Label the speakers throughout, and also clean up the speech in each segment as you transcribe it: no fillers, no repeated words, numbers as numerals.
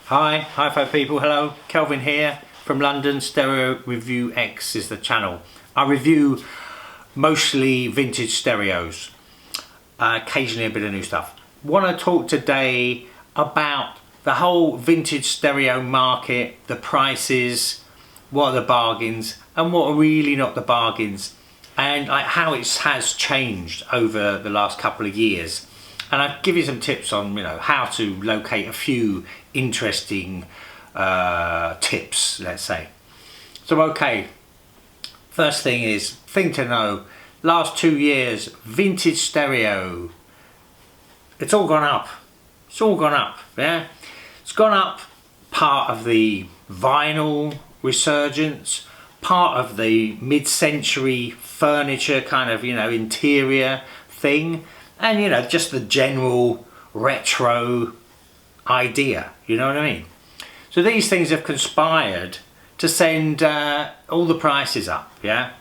Speaker 1: Hi-Fi people, hello, Kelvin here from London. Stereo Review X is the channel. I review mostly vintage stereos, occasionally a bit of new stuff. Want to talk today about the whole vintage stereo market, the prices, what are the bargains and what are really not the bargains, and how it has changed over the last couple of years. And I'll give you some tips on how to locate a few interesting tips, let's say. So okay, first thing to know, last 2 years, vintage stereo, it's all gone up. It's all gone up, yeah? It's gone up, part of the vinyl resurgence, part of the mid-century furniture kind of, interior thing, and just the general retro idea, you know what I mean? So these things have conspired to send all the prices up, yeah?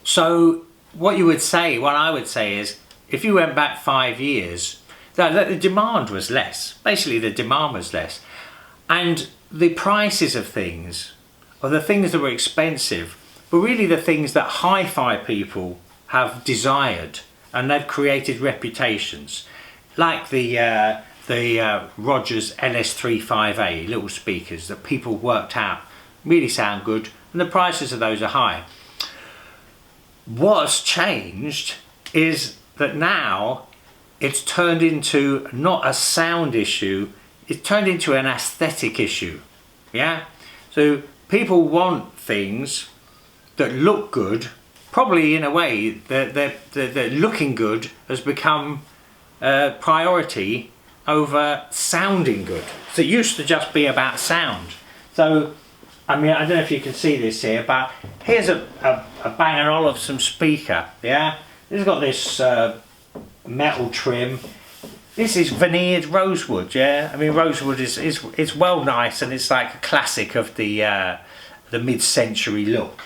Speaker 1: So what I would say is, if you went back 5 years, the demand was less. Basically the demand was less. And the prices of things, or the things that were expensive, were really the things that hi-fi people have desired, and they've created reputations, like the Rogers LS35A little speakers that people worked out really sound good, and the prices of those are high. What's changed is that now it's turned into not a sound issue, it's turned into an aesthetic issue, yeah? So people want things that look good. Probably in a way that looking good has become a priority over sounding good. So it used to just be about sound. So I mean, I don't know if you can see this here, but here's a Bang & Olufsen speaker, yeah? This has got this metal trim. This is veneered rosewood, yeah? I mean, rosewood is well nice, and it's like a classic of the mid-century look.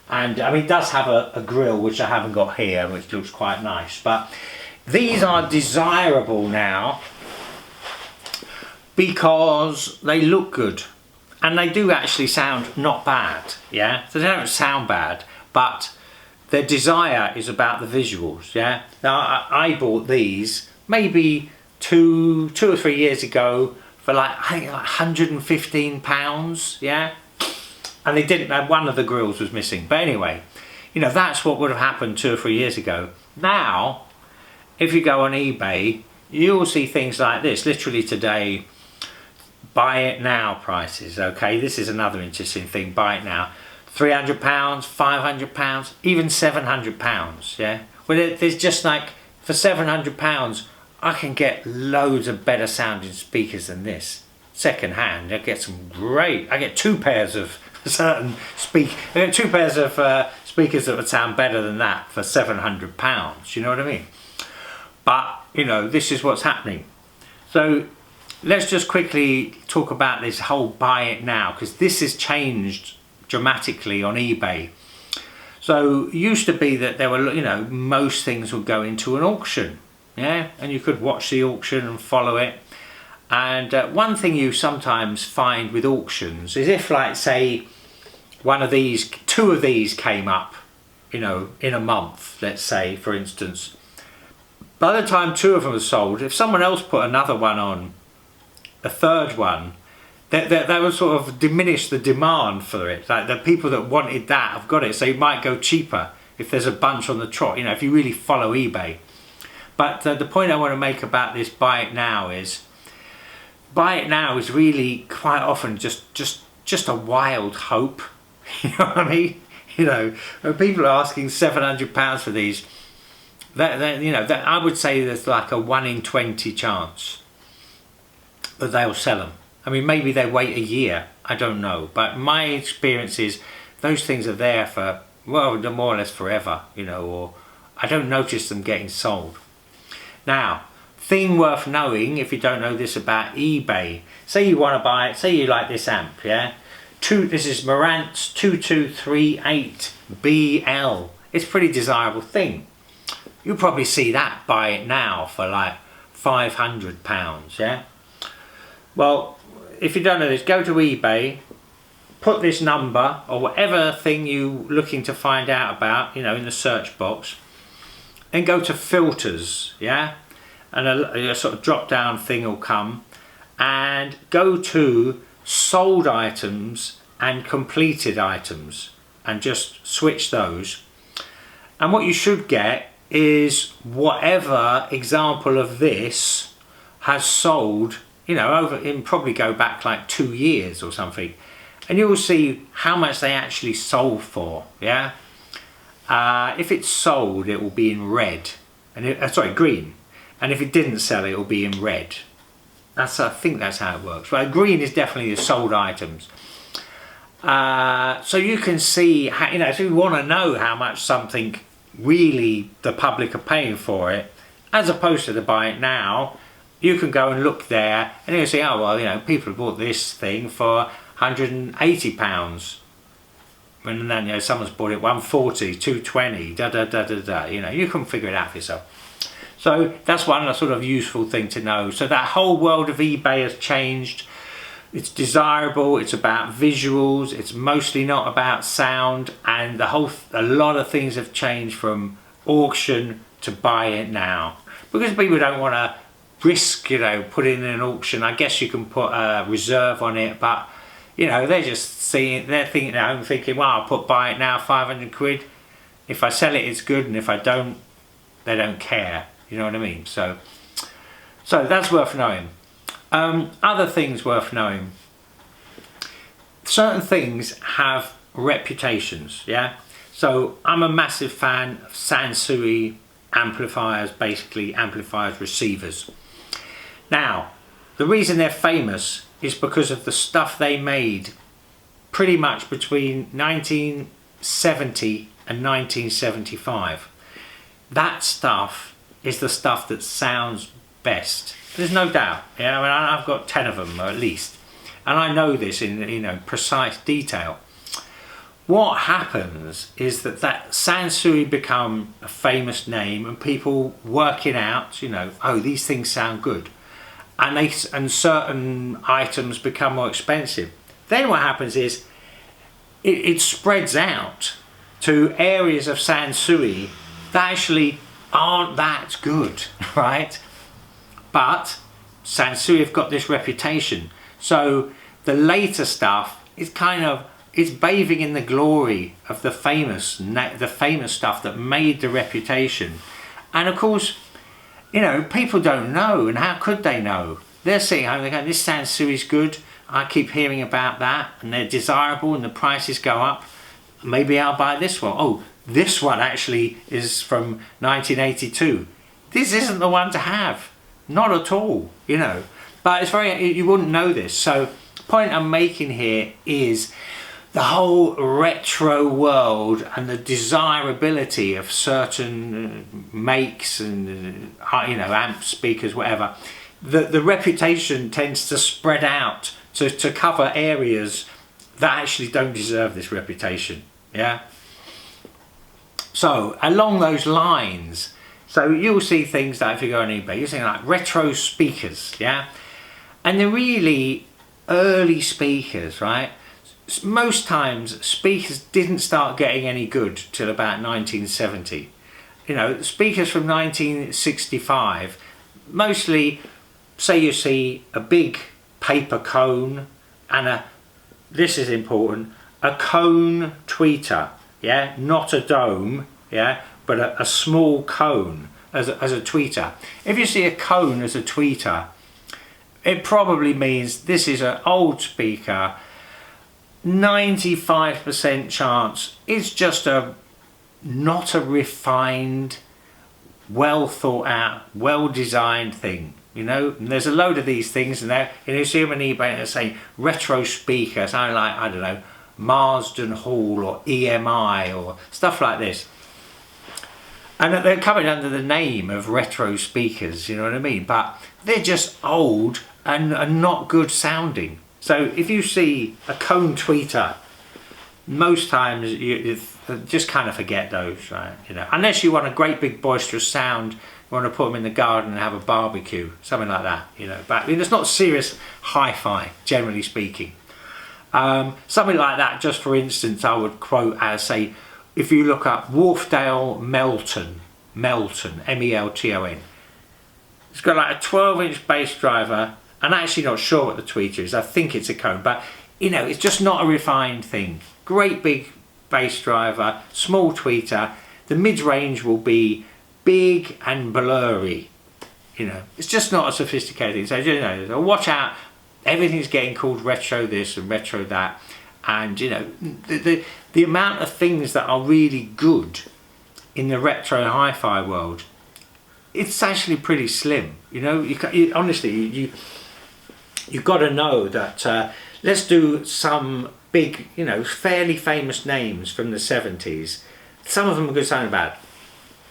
Speaker 1: And I mean, it does have a grille, which I haven't got here, which looks quite nice. But these are desirable now because they look good, and they do actually sound not bad, yeah? So they don't sound bad, but their desire is about the visuals, yeah? Now, I bought these maybe two or 3 years ago for I think like £115, yeah? And they didn't have, one of the grills was missing. But anyway, that's what would have happened 2 or 3 years ago. Now, if you go on eBay, you'll see things like this. Literally today, buy it now prices, okay? This is another interesting thing, buy it now. £300, £500, even £700, yeah? Well, there's just like, for £700, I can get loads of better sounding speakers than this. Second hand, I get I get 2 pairs of I get 2 pairs of speakers that would sound better than that for £700, you know what I mean? But this is what's happening. So let's just quickly talk about this whole buy it now, because this has changed dramatically on eBay. So it used to be that there were, most things would go into an auction, yeah, and you could watch the auction and follow it. And one thing you sometimes find with auctions is if, like, say, 2 of these came up, in a month, let's say, for instance, by the time 2 of them are sold, if someone else put another one on, a third one, that would sort of diminish the demand for it. Like, the people that wanted that have got it, so you might go cheaper if there's a bunch on the trot, if you really follow eBay. But the point I want to make about this buy it now is really quite often just a wild hope. You know what I mean? When people are asking £700 for these, that I would say there's like a 1 in 20 chance that they'll sell them. I mean, maybe they wait a year, I don't know. But my experience is those things are there for, well, more or less forever, or I don't notice them getting sold. Now, thing worth knowing, if you don't know this about eBay, say you want to buy it, say you like this amp, yeah? This is Marantz 2238BL. It's a pretty desirable thing. You'll probably see that, buy it now for like £500, yeah? Well, if you don't know this, go to eBay, put this number or whatever thing you're looking to find out about, you know, in the search box, and go to filters, yeah, and a sort of drop down thing will come, and go to sold items and completed items and just switch those, and what you should get is whatever example of this has sold, you know, over, it probably go back like 2 years or something, and you will see how much they actually sold for, yeah. If it's sold, it will be in red, and sorry, green, and if it didn't sell, it will be in red. I think that's how it works. Well, green is definitely the sold items. So you can see how, you know, if you want to know how much something really the public are paying for it, as opposed to buy it now, you can go and look there, and you'll see, oh well, you know, people have bought this thing for £180. And then, you know, someone's bought it 140, 220, da da da da da. You know, you can figure it out for yourself. So that's one sort of useful thing to know. So that whole world of eBay has changed. It's desirable. It's about visuals. It's mostly not about sound. And a lot of things have changed from auction to buy it now, because people don't want to risk, you know, putting in an auction. I guess you can put a reserve on it, but you know, they're just seeing, they're thinking at home, thinking, well, I'll buy it now, 500 quid. If I sell it, it's good, and if I don't, they don't care. You know what I mean? So that's worth knowing. Other things worth knowing. Certain things have reputations, yeah? So I'm a massive fan of Sansui amplifiers, basically amplifiers, receivers. Now, the reason they're famous is because of the stuff they made pretty much between 1970 and 1975. That stuff is the stuff that sounds best. There's no doubt. Yeah, I mean, I've got 10 of them at least, and I know this in, you know, precise detail. What happens is that Sansui become a famous name, and people working out, you know, oh, these things sound good. And certain items become more expensive. Then what happens is it spreads out to areas of Sansui that actually aren't that good, right? But Sansui have got this reputation, so the later stuff is kind of, it's bathing in the glory of the famous stuff that made the reputation. And of course, you know, people don't know, and how could they know? They're sitting home, they go, this Sansui is good, I keep hearing about that, and they're desirable, and the prices go up. Maybe I'll buy this one. Oh, this one actually is from 1982. This isn't the one to have. Not at all, you know. But it's very, you wouldn't know this. So the point I'm making here is the whole retro world and the desirability of certain makes and, you know, amps, speakers, whatever. The reputation tends to spread out to cover areas that actually don't deserve this reputation, yeah? So along those lines, so you'll see things like, if you go on eBay, you're seeing like retro speakers, yeah? And they're really early speakers, right? Most times speakers didn't start getting any good till about 1970. You know, speakers from 1965, mostly, say you see a big paper cone and this is important, a cone tweeter, yeah, not a dome, yeah, but a small cone as a tweeter. If you see a cone as a tweeter, it probably means this is an old speaker. 95% chance it's just not a refined, well thought out, well designed thing, you know. And there's a load of these things, and you see them on eBay and they say retro speaker, something like, I don't know, Marsden Hall or EMI or stuff like this, and they're coming under the name of retro speakers, you know what I mean, but they're just old and not good sounding. So if you see a cone tweeter, most times you just kind of forget those, right? You know, unless you want a great big boisterous sound, want to put them in the garden and have a barbecue, something like that, you know. But I mean, it's not serious hi-fi, generally speaking. Something like that, just for instance, I would quote as, say, if you look up Wharfedale Melton, M-E-L-T-O-N, it's got like a 12-inch bass driver. I'm actually not sure what the tweeter is. I think it's a cone, but you know, it's just not a refined thing. Great big bass driver, small tweeter. The mid-range will be big and blurry. You know, it's just not a sophisticated thing. So you know, so watch out. Everything's getting called retro this and retro that, and you know, the amount of things that are really good in the retro hi-fi world, it's actually pretty slim. You know, honestly, you've got to know that. Let's do some big, you know, fairly famous names from the 70s. Some of them are good, some are bad.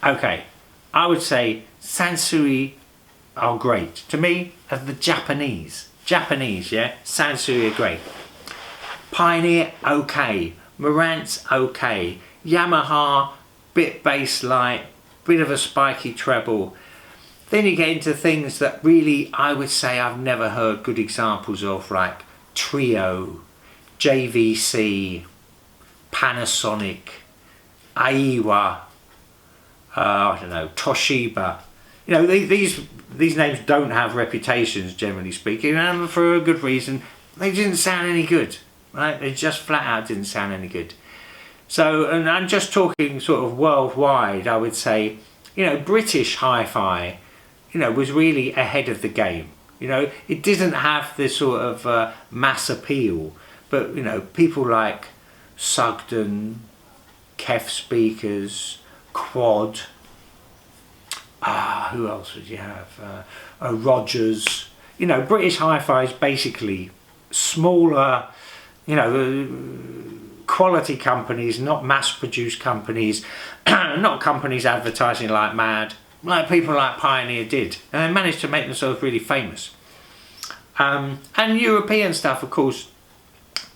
Speaker 1: Okay, I would say Sansui are great. To me, as the Japanese, yeah, Sansui are great. Pioneer, okay. Marantz, okay. Yamaha, bit bass light, bit of a spiky treble. Then you get into things that really, I would say, I've never heard good examples of, like Trio, JVC, Panasonic, Aiwa, I don't know, Toshiba. You know, these names don't have reputations, generally speaking, and for a good reason. They didn't sound any good, right? They just flat out didn't sound any good. So, and I'm just talking sort of worldwide, I would say, you know, British hi-fi, you know, was really ahead of the game. You know, it didn't have this sort of mass appeal, but you know, people like Sugden, Kef speakers, Quad. Who else would you have? Rogers. You know, British hi-fi is basically smaller, you know, quality companies, not mass-produced companies, not companies advertising like mad, like people like Pioneer did, and they managed to make themselves really famous. And European stuff, of course,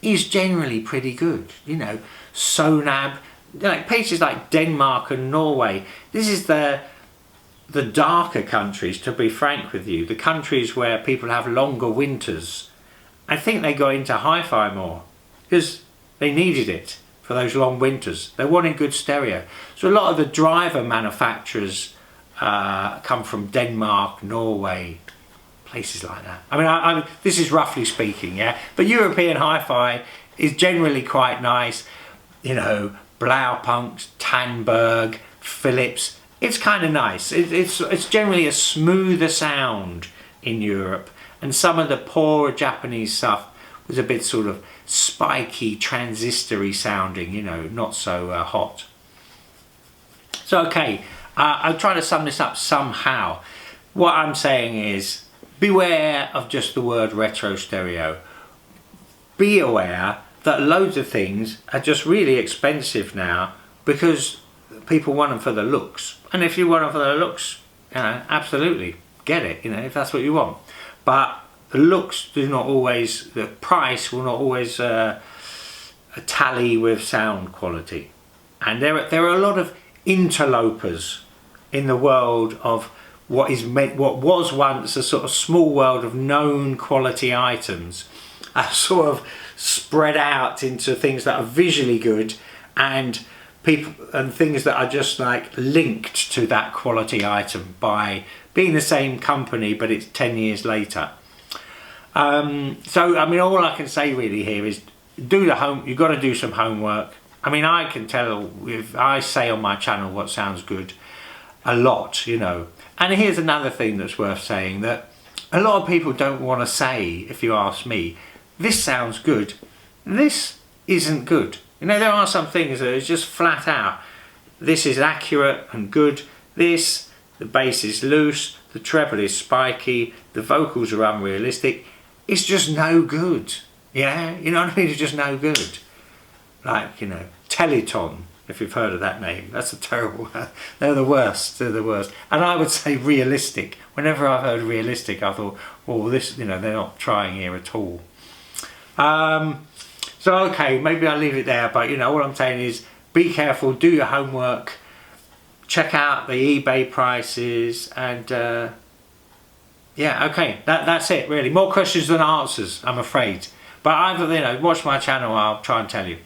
Speaker 1: is generally pretty good. You know, Sonab, like places like Denmark and Norway. This is the darker countries, to be frank with you, the countries where people have longer winters. I think they got into hi-fi more because they needed it for those long winters. They wanted good stereo. So a lot of the driver manufacturers come from Denmark, Norway, places like that. I mean, this is roughly speaking, yeah. But European hi-fi is generally quite nice. You know, Blaupunkt, Tandberg, Philips. It's kind of nice. It's generally a smoother sound in Europe, and some of the poorer Japanese stuff was a bit sort of spiky, transistory sounding. You know, not so hot. So okay. I'll try to sum this up somehow. What I'm saying is, beware of just the word retro stereo. Be aware that loads of things are just really expensive now because people want them for the looks. And if you want them for the looks, you know, absolutely, get it, you know, if that's what you want. But the looks do not always, the price will not always tally with sound quality. And there are a lot of interlopers in the world of what was once a sort of small world of known quality items, are sort of spread out into things that are visually good and things that are just like linked to that quality item by being the same company, but it's 10 years later. So I mean, all I can say really here is you've got to do some homework. I mean, I can tell if I say on my channel what sounds good a lot, you know. And here's another thing that's worth saying, that a lot of people don't want to say, if you ask me, this sounds good, this isn't good. You know, there are some things that is just flat out, this is accurate and good, the bass is loose, the treble is spiky, the vocals are unrealistic, it's just no good. Yeah, you know what I mean? It's just no good. Like, you know, Teleton, if you've heard of that name, that's a terrible, they're the worst. And I would say realistic. Whenever I've heard realistic, I thought, well, this, you know, they're not trying here at all. So okay, maybe I'll leave it there, but you know, what I'm saying is be careful, do your homework, check out the eBay prices, and yeah, okay, that's it really. More questions than answers, I'm afraid. But either, you know, watch my channel, I'll try and tell you.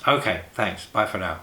Speaker 1: Okay, thanks, bye for now.